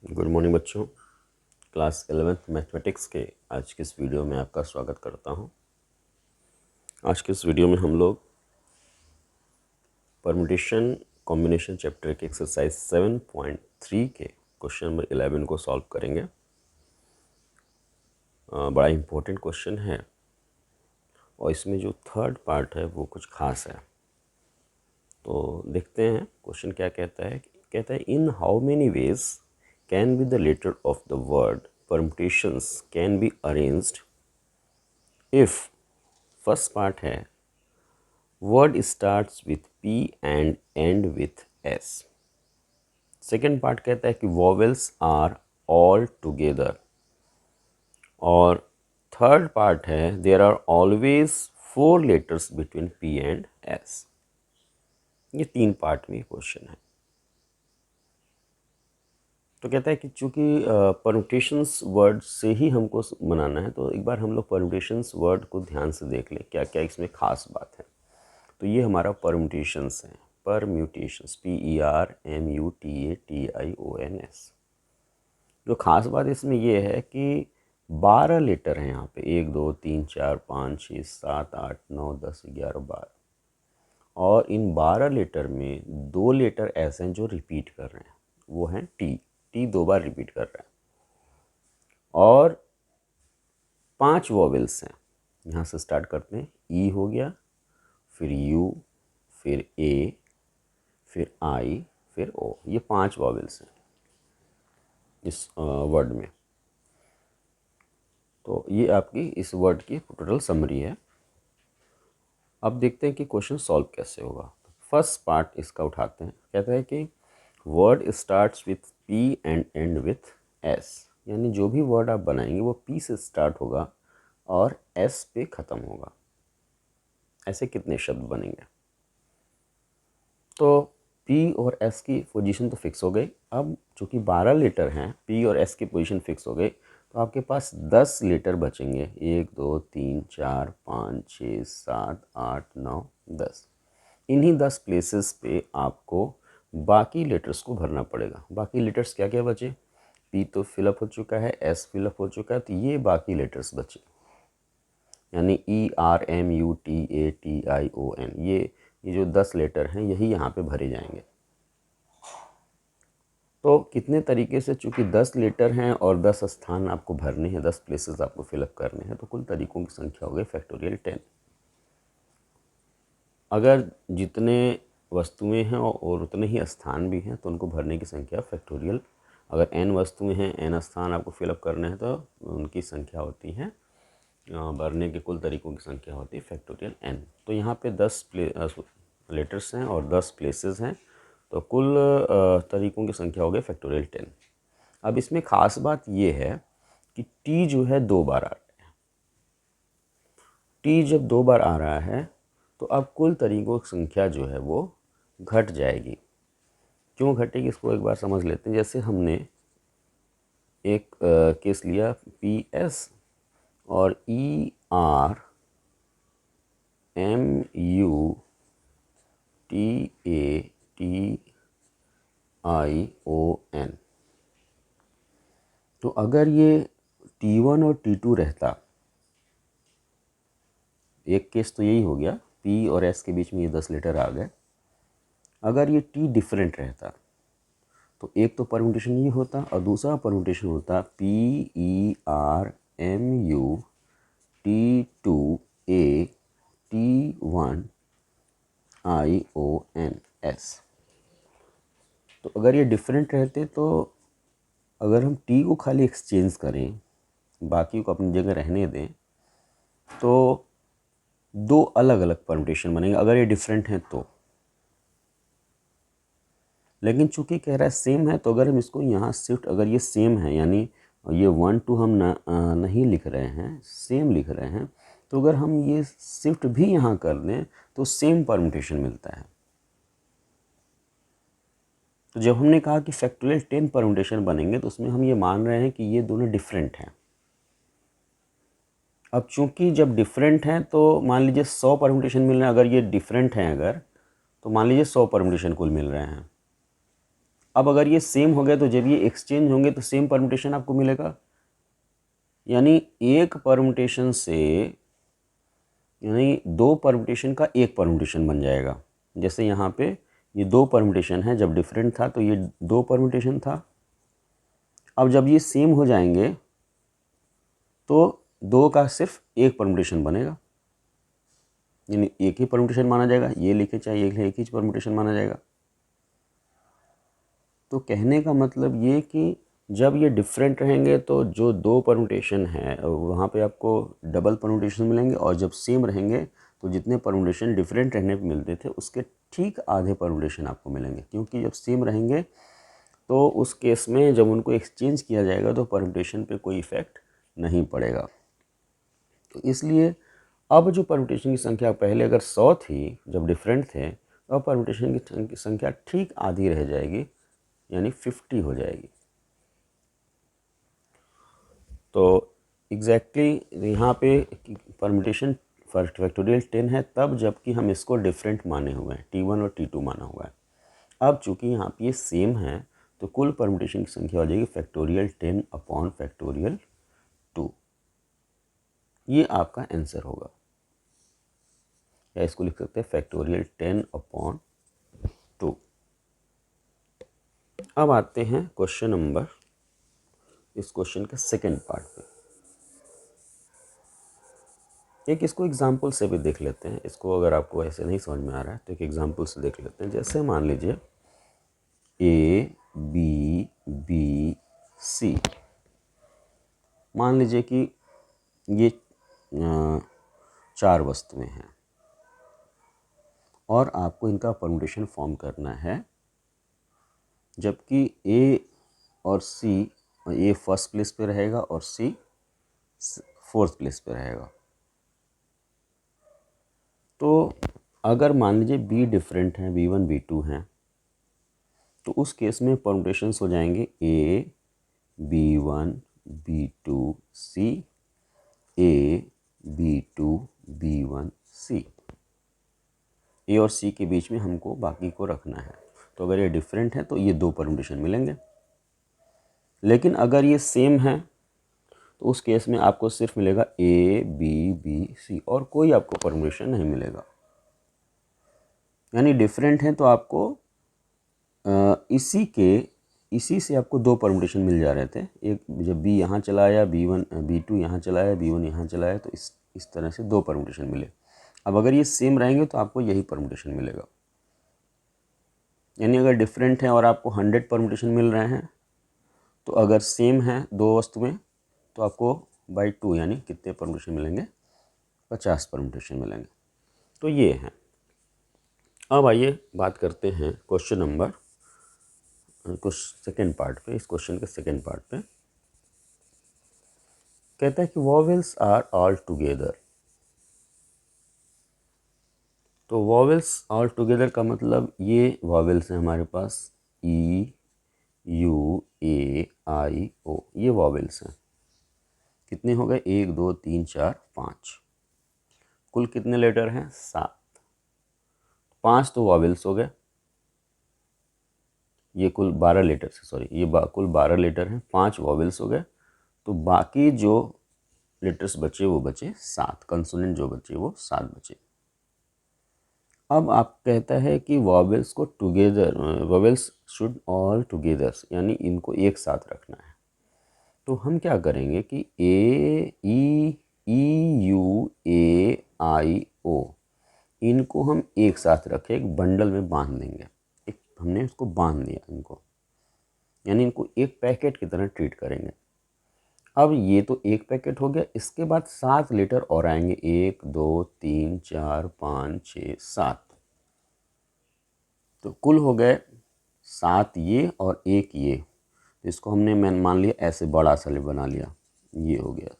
Good morning बच्चों। Class 11th mathematics के आज के इस वीडियो में आपका स्वागत करता हूं। आज के इस वीडियो में हम लोग परम्यूटेशन कॉम्बिनेशन चैप्टर के एक्सरसाइज 7.3 के क्वेश्चन नंबर 11 को सॉल्व करेंगे। बड़ा इम्पोर्टेंट क्वेश्चन है और इसमें जो थर्ड पार्ट है वो कुछ खास है। तो देखते हैं क्वेश्चन क्या कहता है। कहता है in how many ways can be the letter of the word permutations can be arranged if first part है word starts with P and end with S। second part कहता है कि vowels are all together और third part है there are always 4 letters between P and S। ये 3 part में question है। तो कहता है कि चूँकि परम्यूटेशंस वर्ड से ही हमको बनाना है तो एक बार हम लोग परम्यूटेशंस वर्ड को ध्यान से देख लें क्या क्या इसमें ख़ास बात है। तो ये हमारा परम्यूटेशंस है, परम्यूटेशंस PERMUTATIONS। जो ख़ास बात इसमें ये है कि 12 लेटर हैं यहाँ पे, 1 2 3 4 5 6 7 8 9 10 11 12 और इन 12 लेटर में 2 लेटर ऐसे हैं जो रिपीट कर रहे हैं, वो हैं टी 2 बार रिपीट कर रहा है और 5 वॉवेल्स हैं। यहाँ से स्टार्ट करते हैं, ई हो गया, फिर यू, फिर ए, फिर आई, फिर ओ। ये 5 वॉवेल्स हैं इस वर्ड में। तो ये आपकी इस वर्ड की टोटल समरी है। अब देखते हैं कि क्वेश्चन सॉल्व कैसे होगा। फर्स्ट पार्ट इसका उठाते हैं। कहता है कि word starts with P and and with S, यानी जो भी वर्ड आप बनाएंगे वो पी से स्टार्ट होगा और एस पे ख़त्म होगा। ऐसे कितने शब्द बनेंगे? तो पी और एस की पोजीशन तो फिक्स हो गई। अब चूँकि 12 लेटर हैं, पी और एस की पोजीशन फिक्स हो गई, तो आपके पास 10 लेटर बचेंगे। 1 2 3 4 5 6 7 8 9 10। इन्हीं 10 प्लेसेस पे आपको बाकी लेटर्स को भरना पड़ेगा। बाकी लेटर्स क्या क्या बचे? पी तो फिलअप हो चुका है, एस फिलअप हो चुका है, तो ये बाकी लेटर्स बचे, यानी ERMUTATION। ये जो 10 लेटर हैं यही यहाँ पे भरे जाएंगे। तो कितने तरीके से, चूँकि 10 लेटर हैं और 10 स्थान आपको भरने हैं, 10 प्लेसेस आपको फिलअप करने हैं, तो कुल तरीकों की संख्या हो गई फैक्टोरियल 10। अगर जितने वस्तुएं हैं और उतने ही स्थान भी हैं तो उनको भरने की संख्या फैक्टोरियल, अगर n वस्तुएं हैं, n स्थान आपको फिलअप करने हैं तो उनकी संख्या होती है, भरने के कुल तरीकों की संख्या होती है फैक्टोरियल n। तो यहाँ पे 10 लेटर्स हैं और 10 प्लेसेस हैं, तो कुल तरीकों की संख्या हो गई फैक्टोरियल 10। अब इसमें ख़ास बात ये है कि t जो है 2 बार आ रहा है। t जब 2 बार आ रहा है तो अब कुल तरीकों की संख्या जो है वो घट जाएगी। क्यों घटेगी इसको एक बार समझ लेते हैं। जैसे हमने एक केस लिया PS और ERMUTATION। तो अगर ये T1 और T2 रहता, एक केस तो यही हो गया, P और S के बीच में ये 10 लेटर आ गए। अगर ये T डिफरेंट रहता तो एक तो परम्यूटेशन ये होता और दूसरा परम्यूटेशन होता PERMUTAT1IONS। तो अगर ये डिफरेंट रहते तो अगर हम T को खाली एक्सचेंज करें, बाकी को अपनी जगह रहने दें, तो 2 अलग अलग परम्यूटेशन बनेंगे अगर ये डिफरेंट हैं तो। लेकिन चूंकि कह रहा है सेम है, तो अगर हम इसको यहाँ शिफ्ट, अगर ये सेम है यानी ये 1 2 हम नहीं लिख रहे हैं, सेम लिख रहे हैं, तो अगर हम ये शिफ्ट भी यहाँ कर दें तो सेम परम्यूटेशन मिलता है। तो जब हमने कहा कि फैक्टोरियल 10 परम्यूटेशन बनेंगे तो उसमें हम ये मान रहे हैं कि ये दोनों डिफरेंट हैं। अब चूंकि जब डिफरेंट हैं तो मान लीजिए 100 परम्यूटेशन मिल रहे हैं। अगर ये डिफरेंट हैं अगर, तो मान लीजिए 100 परम्यूटेशन कुल मिल रहे हैं। अब अगर ये सेम हो गया तो जब ये एक्सचेंज होंगे तो सेम परम्यूटेशन आपको मिलेगा, यानी एक परम्यूटेशन से, यानी दो परम्यूटेशन का एक परम्यूटेशन बन जाएगा। जैसे यहाँ पे ये दो परम्यूटेशन है, जब डिफरेंट था तो ये दो परम्यूटेशन था, अब जब ये सेम हो जाएंगे तो दो का सिर्फ एक परम्यूटेशन बनेगा, यानी एक ही परम्यूटेशन माना जाएगा, ये लिखे चाहे एक ही परम्यूटेशन माना जाएगा। तो कहने का मतलब ये कि जब ये डिफरेंट रहेंगे तो जो दो परम्यूटेशन है वहाँ पे आपको डबल परम्यूटेशन मिलेंगे, और जब सेम रहेंगे तो जितने परम्यूटेशन डिफरेंट रहने पे मिलते थे उसके ठीक आधे परम्यूटेशन आपको मिलेंगे, क्योंकि जब सेम रहेंगे तो उस केस में जब उनको एक्सचेंज किया जाएगा तो परम्यूटेशन पे कोई इफ़ेक्ट नहीं पड़ेगा। तो इसलिए अब जो परम्यूटेशन की संख्या पहले अगर 100 थी जब डिफरेंट थे, तो अब परम्यूटेशन की संख्या ठीक आधी रह जाएगी, यानी 50 हो जाएगी। तो एग्जैक्टली यहाँ पे परम्यूटेशन फैक्टोरियल 10 है तब जबकि हम इसको डिफरेंट माने हुए हैं, T1 और T2 माना हुआ है। अब चूंकि यहाँ पे ये सेम है तो कुल परम्यूटेशन की संख्या हो जाएगी फैक्टोरियल 10 अपॉन फैक्टोरियल 2। ये आपका आंसर होगा, या इसको लिख सकते हैं फैक्टोरियल 10 अपॉन 2। अब आते हैं क्वेश्चन नंबर, इस क्वेश्चन के सेकेंड पार्ट पे। एक इसको एग्जाम्पल से भी देख लेते हैं, इसको अगर आपको ऐसे नहीं समझ में आ रहा है तो एक एग्जाम्पल से देख लेते हैं। जैसे मान लीजिए A B B C, मान लीजिए कि ये चार वस्तुएं हैं और आपको इनका परम्यूटेशन फॉर्म करना है, जबकि A और C, A फर्स्ट प्लेस पे रहेगा और C फोर्थ प्लेस पे रहेगा। तो अगर मान लीजिए B डिफरेंट है, B1 B2 हैं, तो उस केस में परम्यूटेशंस हो जाएंगे A B1 B2 C, A B2 B1 C। A और C के बीच में हमको बाकी को रखना है। तो अगर ये डिफरेंट है तो ये दो परम्यूटेशन मिलेंगे, लेकिन अगर ये सेम है तो उस केस में आपको सिर्फ मिलेगा A B B C और कोई आपको परम्यूटेशन नहीं मिलेगा। यानी डिफरेंट है तो आपको इसी से आपको दो परम्यूटेशन मिल जा रहे थे। एक जब B यहाँ चलाया, B1 B2 यहाँ चलाया, B1 यहाँ चलाया, तो इस तरह से दो परम्यूटेशन मिले। अब अगर ये सेम रहेंगे तो आपको यही परम्यूटेशन मिलेगा। यानी अगर डिफरेंट है और आपको 100 परम्यूटेशन मिल रहे हैं, तो अगर सेम है दो वस्तुएं तो आपको बाई 2 यानी कितने परम्यूटेशन मिलेंगे, 50 परम्यूटेशन मिलेंगे। तो ये हैं। अब आइए बात करते हैं क्वेश्चन नंबर कुछ सेकेंड पार्ट पे। इस क्वेश्चन के सेकेंड पार्ट पे कहता है कि वॉवेल्स आर ऑल टुगेदर। तो वॉवेल्स ऑल टुगेदर का मतलब ये वॉवेल्स हैं हमारे पास E U A I O, ये वॉवेल्स हैं। कितने हो गए, 1 2 3 4 5, कुल कितने लेटर हैं, 7। 5 तो वॉवेल्स हो गए, ये कुल 12 लेटर से, सॉरी ये कुल 12 लेटर हैं, 5 वॉवेल्स हो गए। तो बाकी जो लेटर्स बचे वो बचे 7, कंसोनेंट जो बचे वो 7 बचे। अब आप कहता है कि वॉवेल्स को together, vowels should all together, यानी इनको एक साथ रखना है। तो हम क्या करेंगे कि A E U A I O, इनको हम एक साथ रखें, एक बंडल में बांध देंगे। एक हमने इसको बांध दिया इनको, यानी इनको एक पैकेट की तरह ट्रीट करेंगे। अब ये तो एक पैकेट हो गया, इसके बाद 7 लेटर और आएंगे, 1 2 3 4 5 6 7। तो कुल हो गए 7 ये और एक ये। तो इसको हमने मान लिया ऐसे बड़ा सा बना लिया, ये हो गया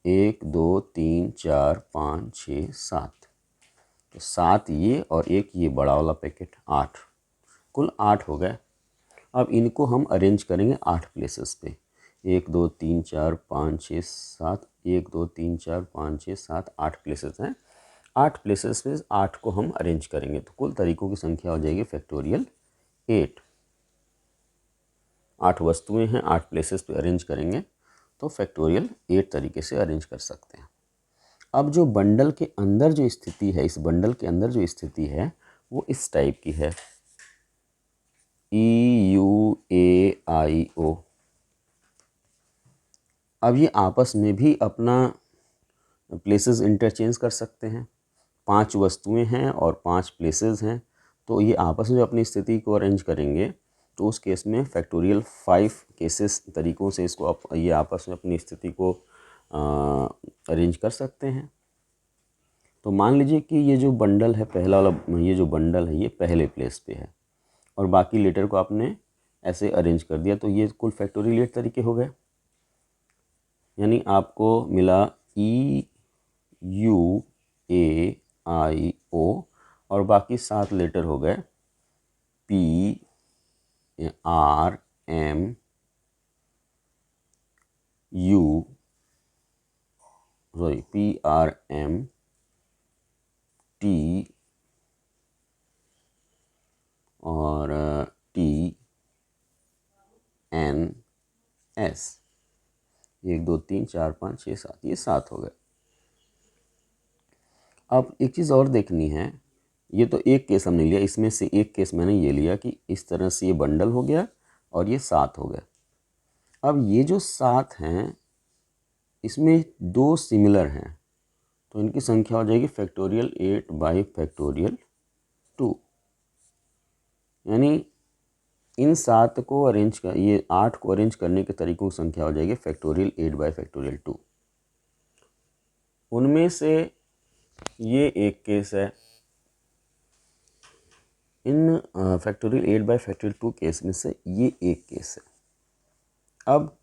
1 2 3 4 5 6 7। तो 7 ये और एक ये बड़ा वाला पैकेट, 8, कुल 8 हो गए। अब इनको हम अरेंज करेंगे 8 प्लेसेस पे, 1 2 3 4 5 6 7, 1 2 3 4 5 6 7, 8 प्लेसेस हैं। 8 प्लेसेस में 8 को हम अरेंज करेंगे तो कुल तरीकों की संख्या हो जाएगी फैक्टोरियल 8, 8 वस्तुएं हैं, 8 प्लेसेस पे अरेंज करेंगे तो फैक्टोरियल 8 तरीके से अरेंज कर सकते हैं। अब जो बंडल के अंदर जो स्थिति है, इस बंडल के अंदर जो स्थिति है वो इस टाइप की है, EUAIO। अब ये आपस में भी अपना प्लेसेस इंटरचेंज कर सकते हैं। 5 वस्तुएं हैं और 5 प्लेसेस हैं, तो ये आपस में अपनी स्थिति को अरेंज करेंगे तो उस केस में फैक्टोरियल 5 केसेस तरीक़ों से इसको ये आपस में अपनी स्थिति को अरेंज कर सकते हैं। तो मान लीजिए कि ये जो बंडल है, पहला वाला ये जो बंडल है ये पहले प्लेस पे है और बाकी लेटर को आपने ऐसे अरेंज कर दिया, तो ये कुल फैक्टोरियल 8 तरीके हो गए। यानी आपको मिला EUAIO और बाकी 7 लेटर हो गए PRMU, PRMT और TNS। 1 2 3 4 5 6 7, ये 7 हो गए। अब एक चीज़ और देखनी है, ये तो एक केस हमने लिया, इसमें से एक केस मैंने ये लिया कि इस तरह से ये बंडल हो गया और ये 7 हो गए। अब ये जो 7 हैं इसमें 2 सिमिलर हैं तो इनकी संख्या हो जाएगी फैक्टोरियल 8 बाई फैक्टोरियल 2। यानी इन 7 को अरेंज कर, ये 8 को अरेंज करने के तरीकों की संख्या हो जाएगी फैक्टोरियल 8 बाई फैक्टोरियल 2। उनमें से ये एक केस है, इन फैक्टोरियल 8 बाई फैक्टोरियल 2 केस में से ये एक केस है। अब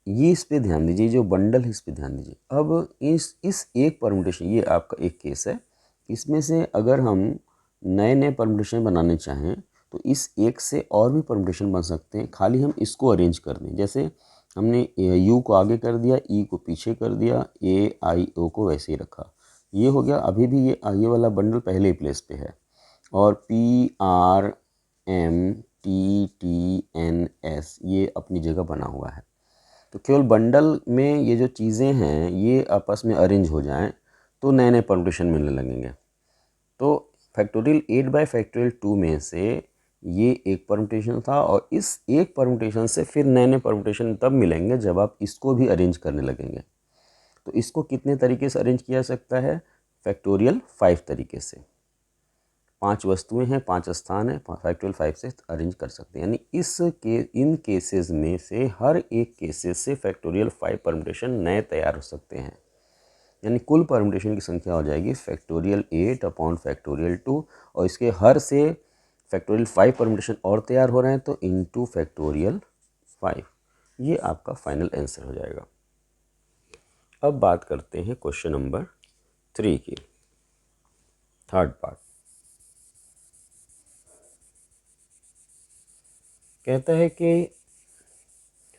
ये इस पे ध्यान दीजिए, जो बंडल है इस पे ध्यान दीजिए। अब इस एक परमुटेशन, ये आपका एक केस है, इसमें से अगर हम नए नए परमुटेशन बनाने चाहें तो इस एक से और भी परमुटेशन बन सकते हैं, खाली हम इसको अरेंज कर दें। जैसे हमने U को आगे कर दिया, E को पीछे कर दिया, AIO को वैसे ही रखा, ये हो गया। अभी भी ये वाला बंडल पहले ही प्लेस पे है और PRMTTNS ये अपनी जगह बना हुआ है। तो केवल बंडल में ये जो चीज़ें हैं ये आपस में अरेंज हो जाएं तो नए नए परमुटेशन मिलने लगेंगे। तो फैक्टोरियल 8 बाई फैक्टोरियल 2 में से ये एक परमुटेशन था और इस एक परमुटेशन से फिर नए नए परमुटेशन तब मिलेंगे जब आप इसको भी अरेंज करने लगेंगे। तो इसको कितने तरीके से अरेंज किया जा सकता है? फैक्टोरियल 5 तरीके से। 5 वस्तुएं हैं, 5 स्थान है, फैक्टोरियल 5 से अरेंज कर सकते हैं। यानी इन केसेस में से हर एक केसेस से फैक्टोरियल 5 परमुटेशन नए तैयार हो सकते हैं। यानी कुल परमुटेशन की संख्या हो जाएगी फैक्टोरियल 8 अपॉन फैक्टोरियल 2 और इसके हर से फैक्टोरियल 5 परमुटेशन और तैयार हो रहे हैं तो इनटू फैक्टोरियल 5। ये आपका फाइनल आंसर हो जाएगा। अब बात करते हैं क्वेश्चन नंबर 3 की, थर्ड पार्ट। कहता है कि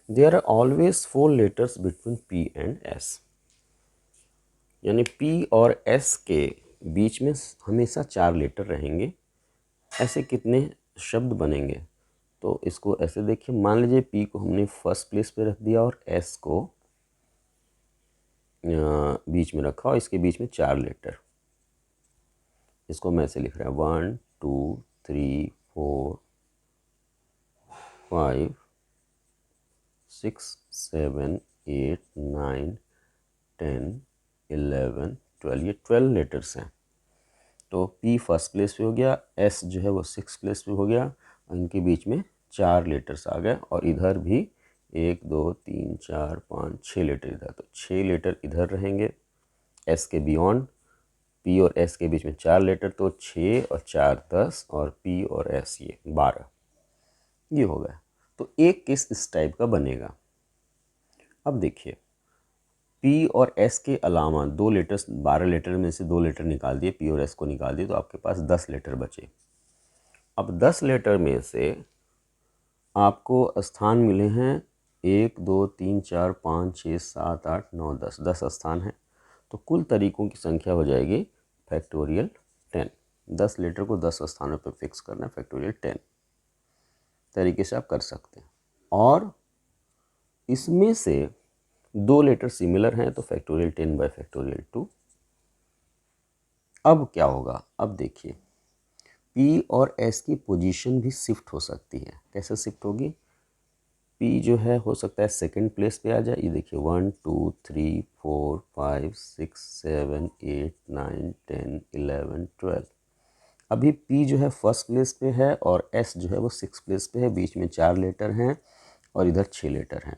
there are always 4 letters between P and S। यानी P और S के बीच में हमेशा 4 लेटर रहेंगे। ऐसे कितने शब्द बनेंगे? तो इसको ऐसे देखिए, मान लीजिए P को हमने फर्स्ट प्लेस पे रख दिया और S को बीच में रखा और इसके बीच में 4 लेटर। इसको मैं ऐसे लिख रहा हूँ 1 2 3 4 5 6 7 8 9 10 11 12, ये 12 लेटर्स हैं। तो P फर्स्ट प्लेस पे हो गया, S जो है वो 6 प्लेस पे हो गया, इनके बीच में 4 लेटर्स आ गए और इधर भी 1 2 3 4 5 6 लेटर इधर, तो 6 लेटर इधर रहेंगे। S के बियॉन्ड P और S के बीच में 4 लेटर, तो 6 और 4 10 और P और S ये 12, ये हो गया। तो एक केस इस टाइप का बनेगा। अब देखिए P और S के अलावा 2 लेटर्स, 12 लेटर में से 2 लेटर निकाल दिए, P और S को निकाल दिए, तो आपके पास 10 लेटर बचे। अब 10 लेटर में से आपको स्थान मिले हैं 1 2 3 4 5 6 7 8 9 10, 10 स्थान हैं। तो कुल तरीकों की संख्या हो जाएगी फैक्टोरियल 10। 10 लेटर को 10 स्थानों पर फिक्स करना है, फैक्टोरियल 10 तरीके से आप कर सकते हैं। और इसमें से 2 लेटर सिमिलर हैं तो फैक्टोरियल 10 बाय फैक्टोरियल 2। अब क्या होगा, अब देखिए P और S की पोजीशन भी शिफ्ट हो सकती है। कैसे शिफ्ट होगी, P जो है हो सकता है सेकंड प्लेस पे आ जाए, ये देखिए 1 2 3 4 5 6 7 8 9 10 11 12। अभी P जो है फर्स्ट प्लेस पे है और S जो है वो 6 प्लेस पे है, बीच में 4 लेटर हैं और इधर 6 लेटर हैं।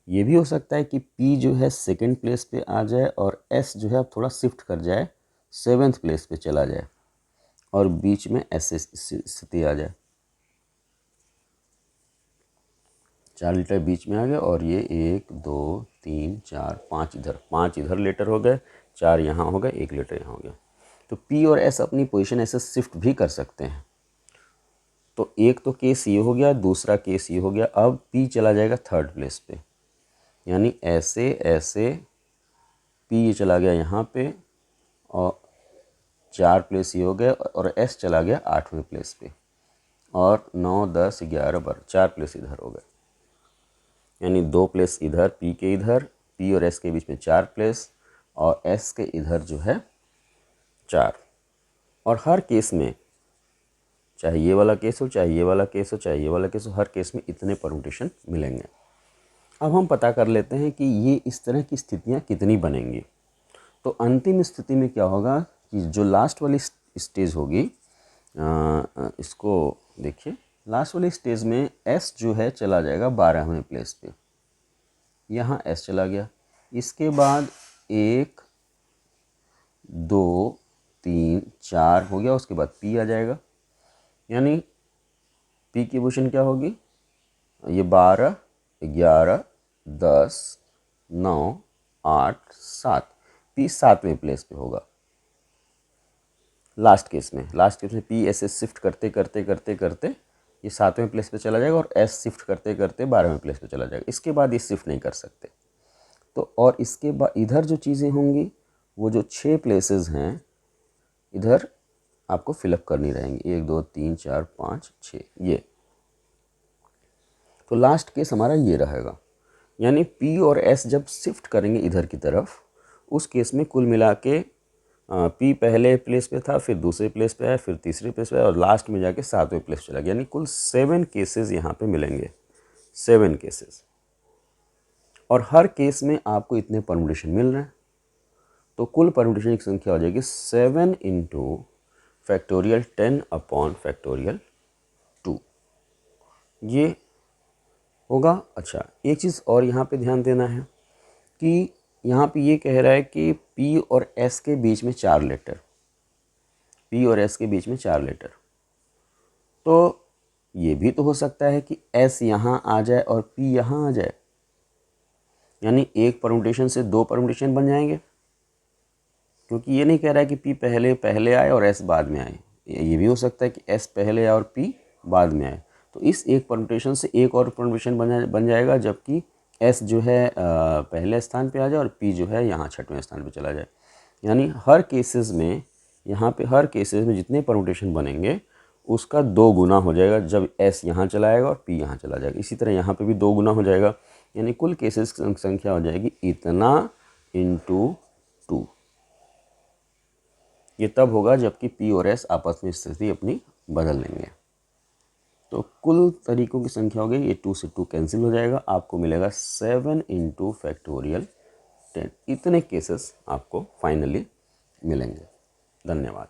ये भी हो सकता है कि P जो है सेकंड प्लेस पे आ जाए और S जो है अब थोड़ा शिफ्ट कर जाए, 7th प्लेस पे चला जाए और बीच में ऐसे स्थिति आ जाए। 4 लेटर बीच में आ गए और ये 1 2 3 4 5 इधर, 5 इधर लेटर हो गए, 4 यहाँ हो गए, 1 लेटर यहाँ हो गया। तो P और S अपनी पोजीशन ऐसे शिफ्ट भी कर सकते हैं। तो एक तो केस ये हो गया, दूसरा केस ये हो गया। अब P चला जाएगा थर्ड प्लेस पे, यानी ऐसे ऐसे P ये चला गया यहाँ पे और 4 प्लेस ये हो गए और S चला गया 8वें प्लेस पे और 9 10 11 12 4 प्लेस इधर हो गए, यानी 2 प्लेस इधर P के इधर, P और S के बीच में 4 प्लेस और S के इधर जो है 4। और हर केस में, चाहे ये वाला केस हो, चाहे ये वाला केस हो, चाहे ये वाला केस हो, हर केस में इतने परम्यूटेशन मिलेंगे। अब हम पता कर लेते हैं कि ये इस तरह की स्थितियाँ कितनी बनेंगी। तो अंतिम स्थिति में क्या होगा कि जो लास्ट वाली स्टेज होगी, इसको देखिए, लास्ट वाली स्टेज में S जो है चला जाएगा 12वें प्लेस पे, यहाँ S चला गया। इसके बाद 1 2 3 4 हो गया, उसके बाद P आ जाएगा, यानी P की पोजीशन क्या होगी, ये 12 11 10 9 8 7, P 7वें प्लेस पे होगा। लास्ट केस में P ऐसे शिफ्ट करते करते करते करते ये 7वें प्लेस पे चला जाएगा और S शिफ्ट करते करते 12वें प्लेस पे चला जाएगा। इसके बाद ये शिफ्ट नहीं कर सकते। तो और इसके बाद इधर जो चीज़ें होंगी, वो जो 6 प्लेसेस हैं इधर आपको फिलअप करनी रहेंगी, 1 2 3 4 5 6 ये। तो लास्ट केस हमारा ये रहेगा, यानी P और S जब शिफ्ट करेंगे इधर की तरफ, उस केस में कुल मिला के P पहले प्लेस पे था, फिर दूसरे प्लेस पे आया, फिर तीसरे प्लेस पे आया और लास्ट में जाके 7वें प्लेस चला गया, यानी कुल 7 केसेस यहाँ पे मिलेंगे, 7 केसेस। और हर केस में आपको इतने परम्यूटेशन मिल रहे हैं, तो कुल परम्यूटेशन की संख्या हो जाएगी 7 इंटू फैक्टोरियल 10 अपॉन फैक्टोरियल 2, ये होगा। अच्छा, एक चीज़ और यहाँ पे ध्यान देना है कि यहाँ पे ये कह रहा है कि P और S के बीच में 4 लेटर, P और S के बीच में 4 लेटर, तो ये भी तो हो सकता है कि S यहाँ आ जाए और P यहाँ आ जाए, यानी एक परम्यूटेशन से 2 परम्यूटेशन बन जाएंगे, क्योंकि ये नहीं कह रहा है कि P पहले आए और S बाद में आए। ये भी हो सकता है कि S पहले आए और P बाद में आए। तो इस एक परम्यूटेशन से एक और परम्यूटेशन बन जाएगा, जबकि S जो है पहले स्थान पे आ जाए और P जो है यहाँ 6वें स्थान पे चला जाए। यानी हर केसेस में, यहाँ पे हर केसेस में जितने परम्यूटेशन बनेंगे उसका 2 गुना हो जाएगा, जब S यहाँ चला आएगा और P यहाँ चला जाएगा। इसी तरह यहाँ पे भी 2 गुना हो जाएगा, यानी कुल केसेस की संख्या हो जाएगी इतना इंटू 2। ये तब होगा जबकि P और S आपस में स्थिति अपनी बदल लेंगे। तो कुल तरीकों की संख्या हो गई, ये 2 से 2 कैंसिल हो जाएगा, आपको मिलेगा 7 इंटू फैक्टोरियल 10। इतने केसेस आपको फाइनली मिलेंगे। धन्यवाद।